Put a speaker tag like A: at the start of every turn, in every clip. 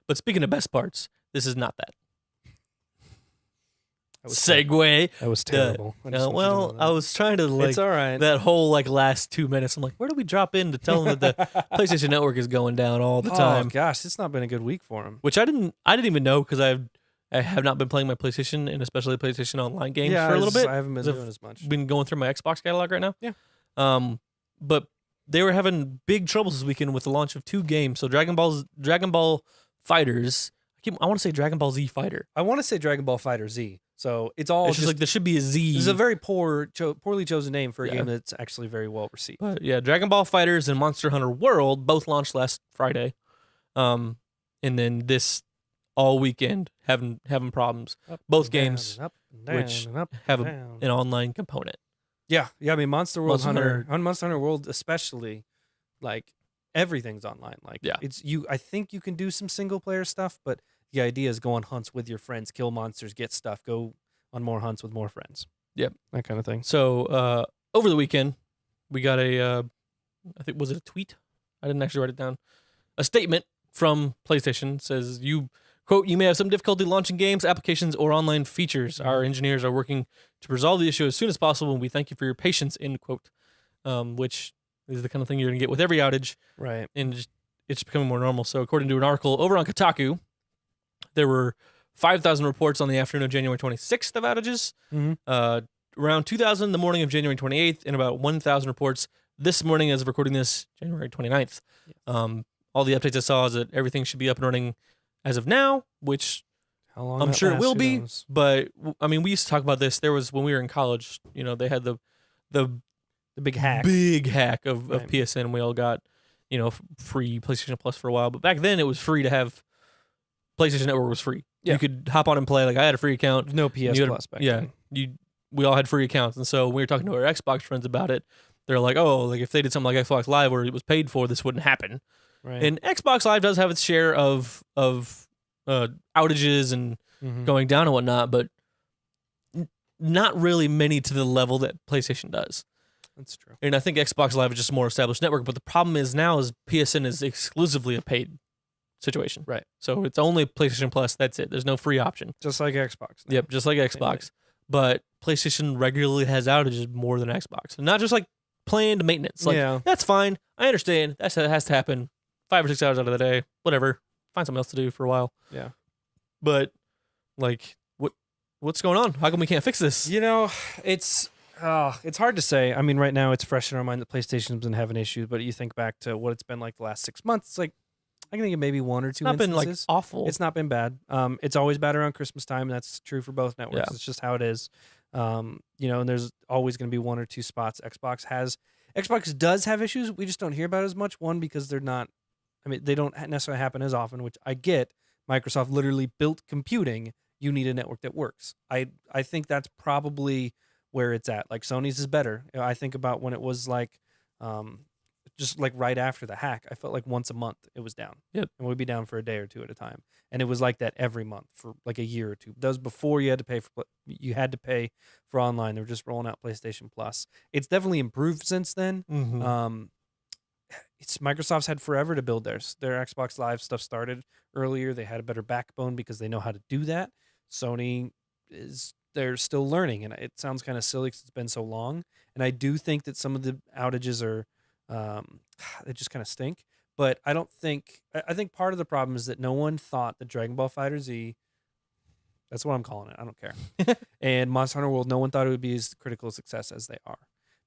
A: But speaking of best parts, this is not that.
B: That was
A: Segue.
B: That was terrible. I just want you to know that.
A: I was trying to
B: It's all right.
A: that whole last 2 minutes. I'm like, where do we drop in to tell them that the PlayStation Network is going down all the time?
B: Oh gosh, it's not been a good week for him.
A: Which I didn't even know because I have not been playing my PlayStation and especially PlayStation Online games for a little bit.
B: I haven't been doing as much.
A: Been going through my Xbox catalog right now.
B: Yeah.
A: But they were having big troubles this weekend with the launch of 2 games. So Dragon Ball Fighters. I want to say Dragon Ball Z Fighter.
B: I want to say Dragon Ball Fighter Z. So it's all
A: It's just like there should be a Z.
B: This is a very poorly chosen name for a
A: Yeah.
B: game that's actually very well received.
A: But yeah, Dragon Ball Fighters and Monster Hunter World both launched last Friday. And then this all weekend having problems.
B: Up
A: Both
B: and down
A: games
B: and up and down
A: which
B: and up
A: have
B: and down.
A: an online component.
B: Yeah. I mean, Monster World
A: Monster
B: on Monster Hunter World especially, like everything's online. Like
A: Yeah.
B: it's you. I think you can do some single player stuff, but the idea is go on hunts with your friends, kill monsters, get stuff, go on more hunts with more friends.
A: Yep.
B: That kind of thing.
A: So over the weekend, we got I think, was it a tweet? I didn't actually write it down. A statement from PlayStation says, quote, "You may have some difficulty launching games, applications, or online features. Our engineers are working to resolve the issue as soon as possible, and we thank you for your patience," end quote. Which is the kind of thing you're going to get with every outage,
B: Right.
A: and it's becoming more normal. So according to an article over on Kotaku, there were 5,000 reports on the afternoon of January 26th of outages,
B: Mhm.
A: around 2,000 the morning of January 28th, and about 1,000 reports this morning as of recording this, January 29th. All the updates I saw is that everything should be up and running as of now, which
B: How long?
A: I'm
B: that
A: sure it
B: lasts,
A: will
B: who
A: be.
B: knows?
A: But I mean, we used to talk about this. There was, when we were in college, they had the
B: The big hack.
A: big hack of
B: Right.
A: PSN. We all got, free PlayStation Plus for a while. But back then it was free to have PlayStation Network was free.
B: Yeah.
A: You could hop on and play. Like I had a free account.
B: No PS
A: You had-
B: Plus back
A: Yeah.
B: then.
A: We all had free accounts. And so when we were talking to our Xbox friends about it, they're like, oh, like if they did something like Xbox Live where it was paid for, this wouldn't happen.
B: Right.
A: And Xbox Live does have its share of outages and
B: Mhm.
A: going down and whatnot, but not really many to the level that PlayStation does.
B: That's true.
A: And I think Xbox Live is just a more established network. But the problem is now is PSN is exclusively a paid situation.
B: Right.
A: So it's only PlayStation Plus. That's it. There's no free option.
B: Just like Xbox. now.
A: Yep, just like Xbox. But PlayStation regularly has outages more than Xbox. And not just like planned maintenance. Like,
B: Yeah.
A: that's fine. I understand. That has to happen 5 or 6 hours out of the day. Whatever. Find something else to do for a while.
B: Yeah.
A: But, like, what's going on? How come we can't fix this?
B: It's hard to say. I mean, right now it's fresh in our mind that PlayStation's been having issues, but you think back to what it's been like the last 6 months. It's like I can think of maybe 1 or 2
A: It's not been, like,
B: instances.
A: awful.
B: It's not been bad. It's always bad around Christmas time. And that's true for both networks.
A: Yeah.
B: It's just how it is. And there's always going to be 1 or 2 spots. Xbox does have issues. We just don't hear about it as much. One, because they're not. I mean, they don't necessarily happen as often, which I get. Microsoft literally built computing. You need a network that works. I think that's probably where it's at. Like Sony's is better. I think about when it was like, just like right after the hack, I felt like once a month it was down.
A: Yep.
B: And we'd be down for a day or 2 at a time. And it was like that every month for like a year or 2. That was before you had to pay for online. They were just rolling out PlayStation Plus. It's definitely improved since then.
A: Mhm.
B: It's Microsoft's had forever to build their Xbox Live stuff started earlier. They had a better backbone because they know how to do that. Sony they're still learning, and it sounds kind of silly because it's been so long. And I do think that some of the outages are they just kind of stink. But I think part of the problem is that no one thought that Dragon Ball Fighter Z, that's what I'm calling it. I don't care. And Monster Hunter World, no one thought it would be as critical a success as they are.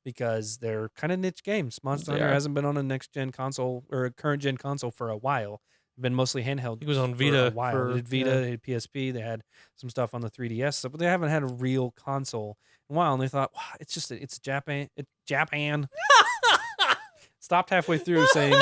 B: Because they're kind of niche games. Monster
A: They
B: Hunter
A: are.
B: hasn't been on a next gen console or a current gen console for a while. It's been mostly handheld.
A: It was on
B: for
A: Vita
B: a while.
A: for-
B: They did Vita,
A: yeah.
B: they had PSP, they had some stuff on the 3DS, but they haven't had a real console in a while. And they thought, wow, it's Japan. It's Japan. Stopped halfway through saying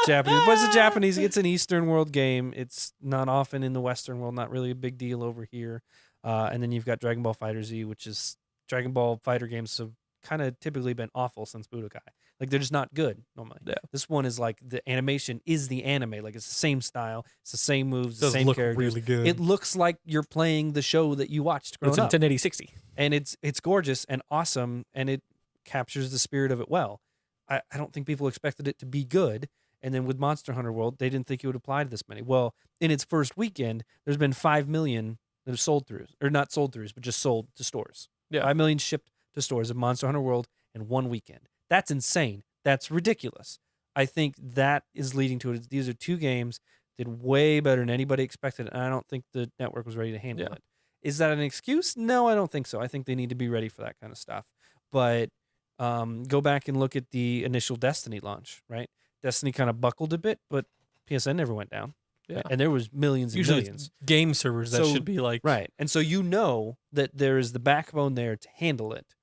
B: Japanese, but it's a Japanese. It's an Eastern world game. It's not often in the Western world. Not really a big deal over here. And then you've got Dragon Ball Fighter Z, which is Dragon Ball Fighter games have kind of typically been awful since Budokai. Like they're just not good normally.
A: Yeah.
B: This one is like the animation is the anime. Like it's the same style, it's the same moves, the
A: Does
B: same
A: look
B: characters.
A: really good.
B: It looks like you're playing the show that you watched growing
A: It's in
B: up,
A: 1080 60.
B: and it's gorgeous and awesome, and it captures the spirit of it well. I don't think people expected it to be good, And then with Monster Hunter World, they didn't think it would apply to this many. Well, in its first weekend, there's been 5 million that have sold through, or not sold throughs, but just sold to stores.
A: Yeah.
B: 5 million shipped to stores of Monster Hunter World in one weekend. That's insane. That's ridiculous. I think that is leading to it. These are two games did way better than anybody expected, and I don't think the network was ready to handle it. Is that an excuse? No, I don't think so. I think they need to be ready for that kind of stuff. But go back and look at the initial Destiny launch, right? Destiny kind of buckled a bit, but PSN never went down.
A: Yeah.
B: And there was millions and
A: Usually
B: millions.
A: it's game servers that should be like
B: Right. And so you know that there is the backbone there to handle it.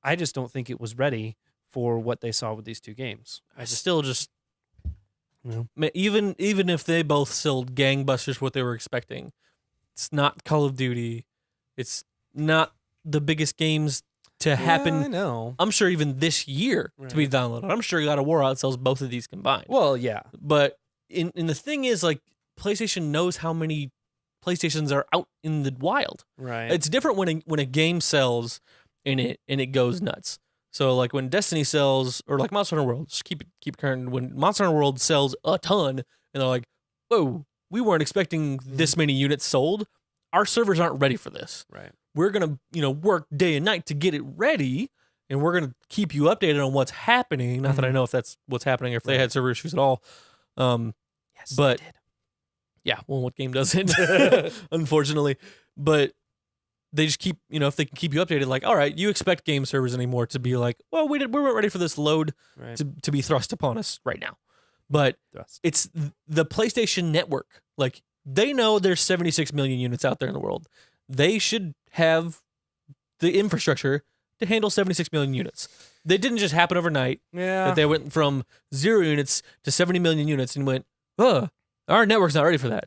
B: I just don't think it was ready for what they saw with these two games.
A: I still just
B: you
A: even if they both sold gangbusters what they were expecting, it's not Call of Duty. It's not the biggest games to happen.
B: I know.
A: I'm sure even this year to be downloaded. I'm sure God of War outsells both of these combined.
B: Well, yeah.
A: But in the thing is, like, PlayStation knows how many PlayStations are out in the wild.
B: Right.
A: It's different when a game sells and it goes nuts. So like when Destiny sells, or like Monster Hunter World, just keep it current. When Monster Hunter World sells a ton, and they're like, "Whoa, we weren't expecting this many units sold. Our servers aren't ready for this.
B: Right.
A: We're gonna work day and night to get it ready, and we're gonna keep you updated on what's happening." Not that I know if that's what's happening or if they had server issues at all.
B: Yes,
A: but
B: they did.
A: yeah, well, what game doesn't? Unfortunately, but they just keep, if they can keep you updated, like, all right, you expect game servers anymore to be like, well, we weren't ready for this load to be thrust upon us right now. But it's the PlayStation Network. Like, they know there's 76 million units out there in the world. They should have the infrastructure to handle 76 million units. They didn't just happen overnight.
B: Yeah.
A: That they went from 0 units to 70 million units and went, our network's not ready for that.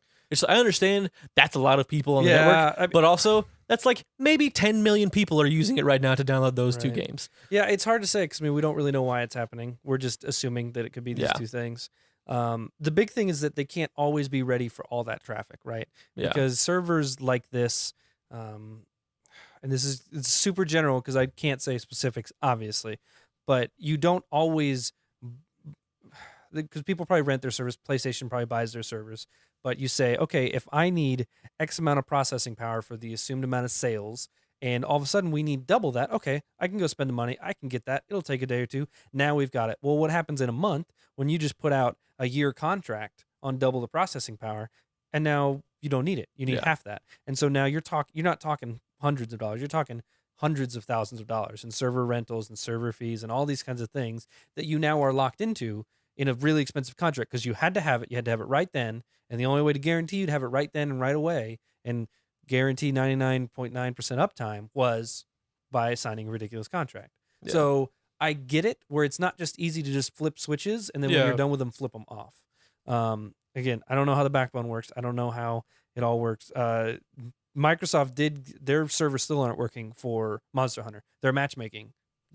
A: I understand that's a lot of people on the network, but also that's like maybe 10 million people are using it right now to download those two games.
B: Yeah, it's hard to say because we don't really know why it's happening. We're just assuming that it could be these two things. The big thing is that they can't always be ready for all that traffic, right?
A: Yeah.
B: Because servers like this, and it's super general because I can't say specifics, obviously, but you don't always, because people probably rent their servers. PlayStation probably buys their servers. But you say, okay, if I need X amount of processing power for the assumed amount of sales, and all of a sudden we need double that, okay, I can go spend the money. I can get that. It'll take a day or two. Now we've got it. Well, what happens in a month when you just put out a year contract on double the processing power, and now you don't need it. You need half that. And so now you're not talking hundreds of dollars. You're talking hundreds of thousands of dollars in server rentals and server fees and all these kinds of things that you now are locked into in a really expensive contract because you had to have it. You had to have it right then. And the only way to guarantee you'd have it right then and right away and guarantee 99.9% uptime was by signing a ridiculous contract. Yeah. So I get it where it's not just easy to just flip switches and then when you're done with them, flip them off. Again, I don't know how the backbone works. I don't know how it all works. Microsoft their servers still aren't working for Monster Hunter. Their matchmaking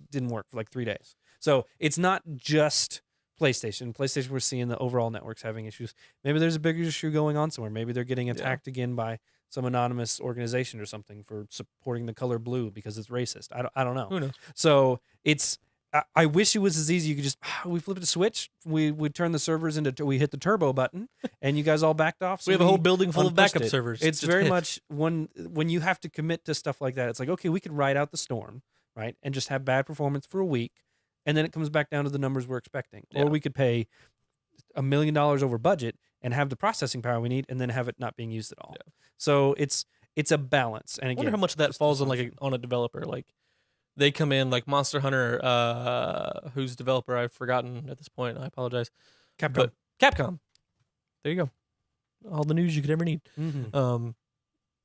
B: didn't work for like 3 days. So it's not just PlayStation, we're seeing the overall networks having issues. Maybe there's a bigger issue going on somewhere. Maybe they're getting attacked again by some anonymous organization or something for supporting the color blue because it's racist. I don't know.
A: Who knows?
B: So I wish it was as easy. You could just we flipped a switch. We turn the servers we hit the turbo button, and you guys all backed off. So
A: we have a whole building full of backup servers.
B: It's very much when you have to commit to stuff like that. It's like, okay, we could ride out the storm, right, and just have bad performance for a week. And then it comes back down to the numbers we're expecting. Yeah. Or we could pay $1 million over budget and have the processing power we need and then have it not being used at all. Yeah. So it's a balance. And again,
A: I wonder how much of that falls on on a developer. Like they come in like Monster Hunter, whose developer I've forgotten at this point. I apologize. Capcom. There you go. All the news you could ever need. Mm-hmm.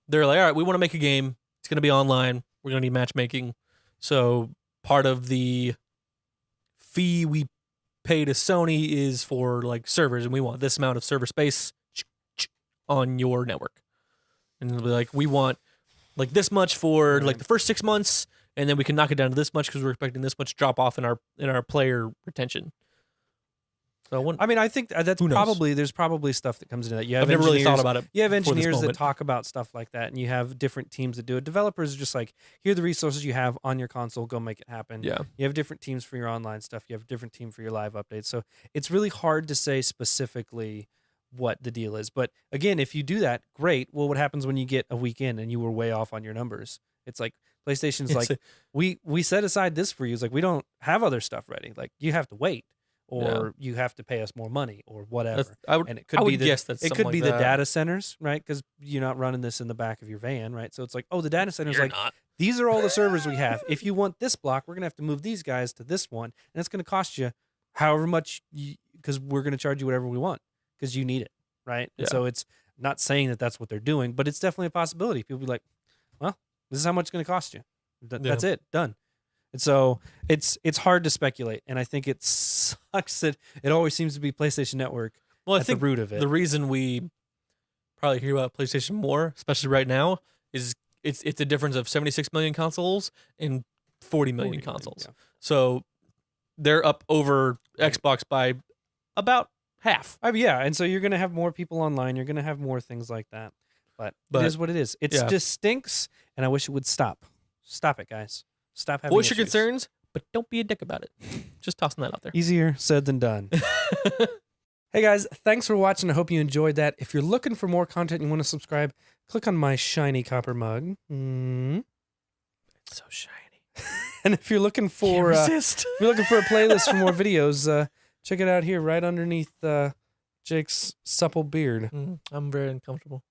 A: They're like, all right, we want to make a game. It's going to be online. We're going to need matchmaking. So part of the fee we pay to Sony is for like servers, and we want this amount of server space on your network. And they'll be like, we want like this much for like the first 6 months, and then we can knock it down to this much because we're expecting this much drop off in our player retention. So I wouldn't,
B: I mean, I think that's
A: Who knows?
B: there's probably stuff that comes into that. You have
A: I've never really thought
B: engineers-
A: about it.
B: You have
A: before this
B: engineers that
A: moment.
B: talk about stuff like that, and you have different teams that do it. Developers are just like, here are the resources you have on your console, go make it happen.
A: Yeah.
B: You have different teams for your online stuff. You have a different team for your live updates. So it's really hard to say specifically what the deal is. But again, if you do that, great. Well, what happens when you get a week in and you were way off on your numbers? It's like PlayStation's
A: It's
B: like, we set aside this for you. It's like, we don't have other stuff ready. Like, you have to wait, or you have to pay us more money, or whatever.
A: I would,
B: And it
A: I
B: could
A: would
B: be the,
A: guess that's
B: it
A: something
B: could be
A: like
B: the
A: that.
B: data centers, right? Because you're not running this in the back of your van, right? So it's like, oh, the data center's
A: You're
B: like,
A: not.
B: these are all the servers we have. If you want this block, we're gonna have to move these guys to this one, and it's gonna cost you however much, because we're gonna charge you whatever we want because you need it, right? And
A: Yeah.
B: so it's not saying that that's what they're doing, but it's definitely a possibility. People be like, well, this is how much it's gonna cost you. That's it, done. And so it's hard to speculate, and I think it sucks that it always seems to be PlayStation Network
A: Well, I
B: at
A: think
B: the root of it.
A: the reason we probably hear about PlayStation more, especially right now, is it's a difference of 76 million consoles and 40 million
B: 40 million,
A: consoles.
B: yeah.
A: So they're up over Xbox by about half.
B: I mean, yeah, and so you're going to have more people online. You're going to have more things like that. But it is what it is. It
A: yeah.
B: just stinks, and I wish it would stop. Stop it, guys. Stop having
A: Voice your
B: issues.
A: concerns, but don't be a dick about it. Just tossing that out there.
B: Easier said than done. Hey, guys, thanks for watching. I hope you enjoyed that. If you're looking for more content and you want to subscribe, click on my shiny copper mug.
A: It's so shiny.
B: And if you're looking
A: Can't
B: for
A: resist.
B: if you're looking for a playlist for more videos, check it out here right underneath Jake's supple beard.
A: I'm very uncomfortable.